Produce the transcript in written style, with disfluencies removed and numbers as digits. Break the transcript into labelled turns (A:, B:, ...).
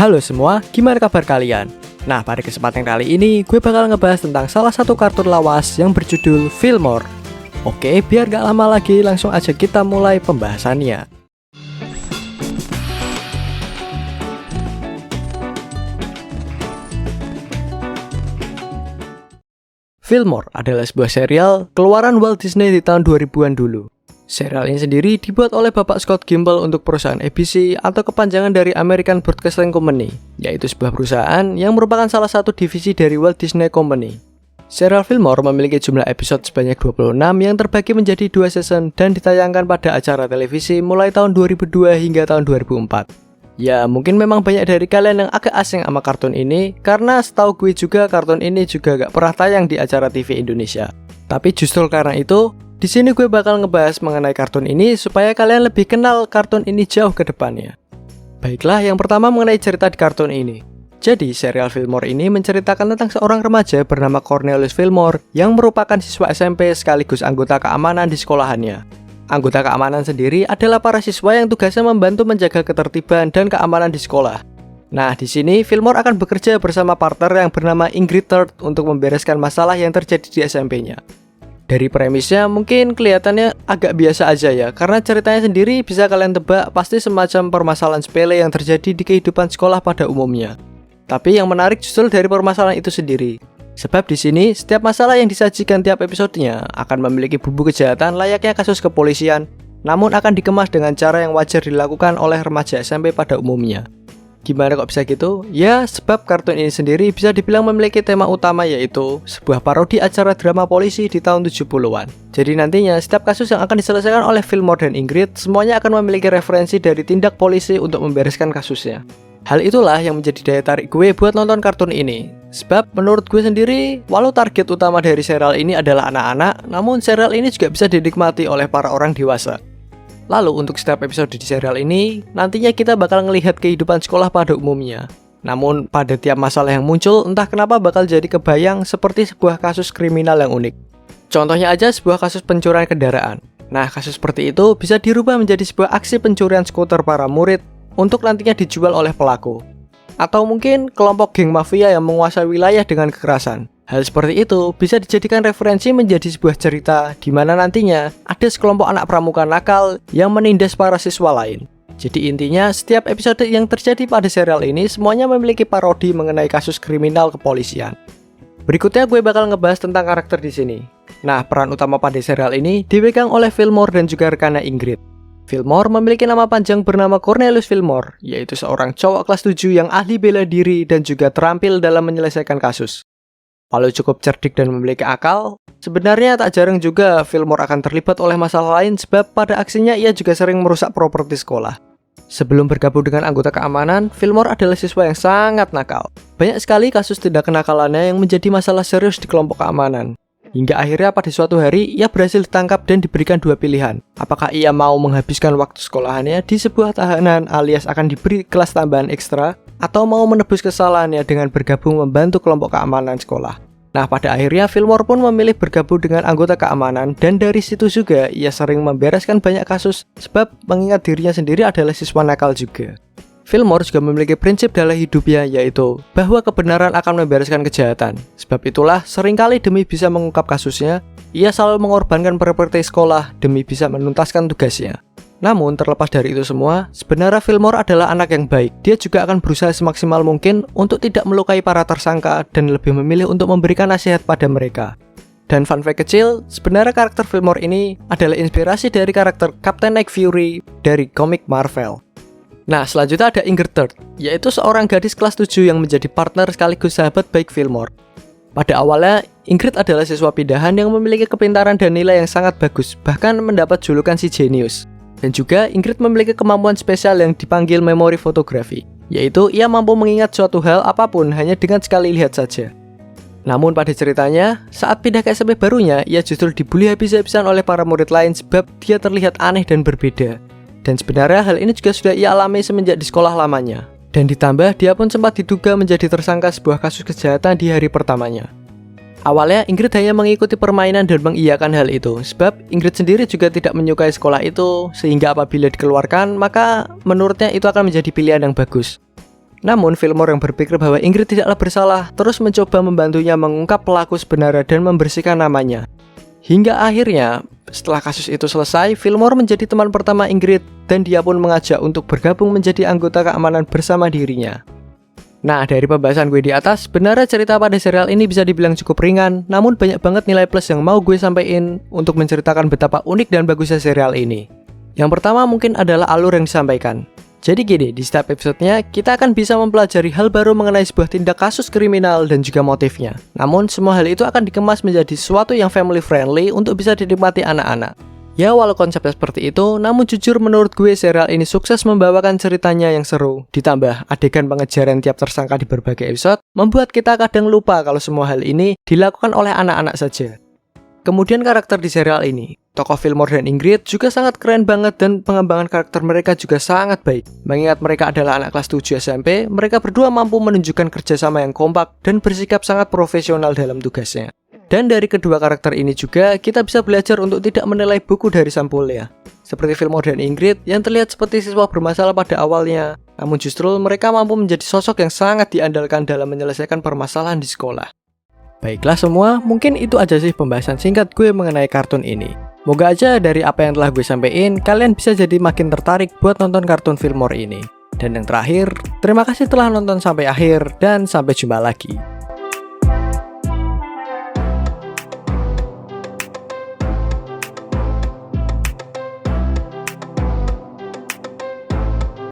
A: Halo semua, gimana kabar kalian? Nah, pada kesempatan kali ini gue bakal ngebahas tentang salah satu kartun lawas yang berjudul Fillmore. Oke, biar gak lama lagi langsung aja kita mulai pembahasannya. Fillmore adalah sebuah serial keluaran Walt Disney di tahun 2000-an dulu. Serial ini sendiri dibuat oleh Bapak Scott Gimple untuk perusahaan ABC atau kepanjangan dari American Broadcasting Company, yaitu sebuah perusahaan yang merupakan salah satu divisi dari Walt Disney Company. Serial Fillmore memiliki jumlah episode sebanyak 26 yang terbagi menjadi 2 season dan ditayangkan pada acara televisi mulai tahun 2002 hingga tahun 2004. Ya, mungkin memang banyak dari kalian yang agak asing sama kartun ini, karena setahu gue juga kartun ini juga gak pernah tayang di acara TV Indonesia. Tapi justru karena itu, di sini gue bakal ngebahas mengenai kartun ini supaya kalian lebih kenal kartun ini jauh ke depannya. Baiklah, yang pertama mengenai cerita di kartun ini. Jadi, serial Fillmore ini menceritakan tentang seorang remaja bernama Cornelius Fillmore yang merupakan siswa SMP sekaligus anggota keamanan di sekolahannya. Anggota keamanan sendiri adalah para siswa yang tugasnya membantu menjaga ketertiban dan keamanan di sekolah. Nah, di sini Fillmore akan bekerja bersama partner yang bernama Ingrid Third untuk membereskan masalah yang terjadi di SMP-nya. Dari premisnya mungkin kelihatannya agak biasa aja ya, karena ceritanya sendiri bisa kalian tebak pasti semacam permasalahan sepele yang terjadi di kehidupan sekolah pada umumnya. Tapi yang menarik justru dari permasalahan itu sendiri. Sebab di sini setiap masalah yang disajikan tiap episodenya akan memiliki bumbu kejahatan layaknya kasus kepolisian, namun akan dikemas dengan cara yang wajar dilakukan oleh remaja SMP pada umumnya. Gimana kok bisa gitu? Ya, sebab kartun ini sendiri bisa dibilang memiliki tema utama yaitu sebuah parodi acara drama polisi di tahun 70-an. Jadi nantinya setiap kasus yang akan diselesaikan oleh Fillmore dan Ingrid semuanya akan memiliki referensi dari tindak polisi untuk membereskan kasusnya. Hal itulah yang menjadi daya tarik gue buat nonton kartun ini. Sebab menurut gue sendiri, walau target utama dari serial ini adalah anak-anak, namun serial ini juga bisa dinikmati oleh para orang dewasa. Lalu untuk setiap episode di serial ini, nantinya kita bakal ngelihat kehidupan sekolah pada umumnya. Namun pada tiap masalah yang muncul, entah kenapa bakal jadi kebayang seperti sebuah kasus kriminal yang unik. Contohnya aja sebuah kasus pencurian kendaraan. Nah, kasus seperti itu bisa dirubah menjadi sebuah aksi pencurian skuter para murid untuk nantinya dijual oleh pelaku. Atau mungkin kelompok geng mafia yang menguasai wilayah dengan kekerasan. Hal seperti itu bisa dijadikan referensi menjadi sebuah cerita di mana nantinya ada sekelompok anak pramuka nakal yang menindas para siswa lain. Jadi intinya setiap episode yang terjadi pada serial ini semuanya memiliki parodi mengenai kasus kriminal kepolisian. Berikutnya gue bakal ngebahas tentang karakter di sini. Nah, peran utama pada serial ini dipegang oleh Fillmore dan juga rekannya Ingrid. Fillmore memiliki nama panjang bernama Cornelius Fillmore, yaitu seorang cowok kelas 7 yang ahli bela diri dan juga terampil dalam menyelesaikan kasus. Walau cukup cerdik dan memiliki akal, sebenarnya tak jarang juga Fillmore akan terlibat oleh masalah lain sebab pada aksinya ia juga sering merusak properti sekolah. Sebelum bergabung dengan anggota keamanan, Fillmore adalah siswa yang sangat nakal. Banyak sekali kasus tindak kenakalannya yang menjadi masalah serius di kelompok keamanan. Hingga akhirnya pada suatu hari, ia berhasil ditangkap dan diberikan 2 pilihan. Apakah ia mau menghabiskan waktu sekolahannya di sebuah tahanan alias akan diberi kelas tambahan ekstra, atau mau menebus kesalahannya dengan bergabung membantu kelompok keamanan sekolah. Nah, pada akhirnya Fillmore pun memilih bergabung dengan anggota keamanan dan dari situ juga ia sering membereskan banyak kasus sebab mengingat dirinya sendiri adalah siswa nakal juga. Fillmore juga memiliki prinsip dalam hidupnya yaitu bahwa kebenaran akan membereskan kejahatan. Sebab itulah seringkali demi bisa mengungkap kasusnya, ia selalu mengorbankan properti sekolah demi bisa menuntaskan tugasnya. Namun terlepas dari itu semua, sebenarnya Fillmore adalah anak yang baik. Dia juga akan berusaha semaksimal mungkin untuk tidak melukai para tersangka dan lebih memilih untuk memberikan nasihat pada mereka. Dan fun fact kecil, sebenarnya karakter Fillmore ini adalah inspirasi dari karakter Captain Nick Fury dari komik Marvel. Nah, selanjutnya ada Ingrid Third, yaitu seorang gadis kelas 7 yang menjadi partner sekaligus sahabat baik Fillmore. Pada awalnya, Ingrid adalah siswa pindahan yang memiliki kepintaran dan nilai yang sangat bagus, bahkan mendapat julukan si jenius. Dan juga Ingrid memiliki kemampuan spesial yang dipanggil memori fotografi, yaitu ia mampu mengingat suatu hal apapun hanya dengan sekali lihat saja. Namun pada ceritanya, saat pindah ke SMP barunya, ia justru dibully habis-habisan oleh para murid lain sebab dia terlihat aneh dan berbeda. Dan sebenarnya hal ini juga sudah ia alami semenjak di sekolah lamanya. Dan ditambah dia pun sempat diduga menjadi tersangka sebuah kasus kejahatan di hari pertamanya. Awalnya Ingrid hanya mengikuti permainan dan mengiyakan hal itu, sebab Ingrid sendiri juga tidak menyukai sekolah itu, sehingga apabila dikeluarkan, maka menurutnya itu akan menjadi pilihan yang bagus. Namun Fillmore yang berpikir bahwa Ingrid tidaklah bersalah terus mencoba membantunya mengungkap pelaku sebenarnya dan membersihkan namanya. Hingga akhirnya, setelah kasus itu selesai, Fillmore menjadi teman pertama Ingrid dan dia pun mengajak untuk bergabung menjadi anggota keamanan bersama dirinya. Nah, dari pembahasan gue di atas, sebenarnya cerita pada serial ini bisa dibilang cukup ringan, namun banyak banget nilai plus yang mau gue sampaikan untuk menceritakan betapa unik dan bagusnya serial ini. Yang pertama mungkin adalah alur yang disampaikan. Jadi gini, di setiap episodenya kita akan bisa mempelajari hal baru mengenai sebuah tindak kasus kriminal dan juga motifnya. Namun semua hal itu akan dikemas menjadi sesuatu yang family friendly untuk bisa dinikmati anak-anak. Ya walau konsepnya seperti itu, namun jujur menurut gue serial ini sukses membawakan ceritanya yang seru. Ditambah adegan pengejaran tiap tersangka di berbagai episode, membuat kita kadang lupa kalau semua hal ini dilakukan oleh anak-anak saja. Kemudian karakter di serial ini, tokoh Fillmore dan Ingrid juga sangat keren banget dan pengembangan karakter mereka juga sangat baik. Mengingat mereka adalah anak kelas 7 SMP, mereka berdua mampu menunjukkan kerjasama yang kompak dan bersikap sangat profesional dalam tugasnya. Dan dari kedua karakter ini juga, kita bisa belajar untuk tidak menilai buku dari sampulnya. Seperti Fillmore dan Ingrid yang terlihat seperti siswa bermasalah pada awalnya, namun justru mereka mampu menjadi sosok yang sangat diandalkan dalam menyelesaikan permasalahan di sekolah. Baiklah semua, mungkin itu aja sih pembahasan singkat gue mengenai kartun ini. Moga aja dari apa yang telah gue sampaikan, kalian bisa jadi makin tertarik buat nonton kartun Fillmore ini. Dan yang terakhir, terima kasih telah nonton sampai akhir dan sampai jumpa lagi.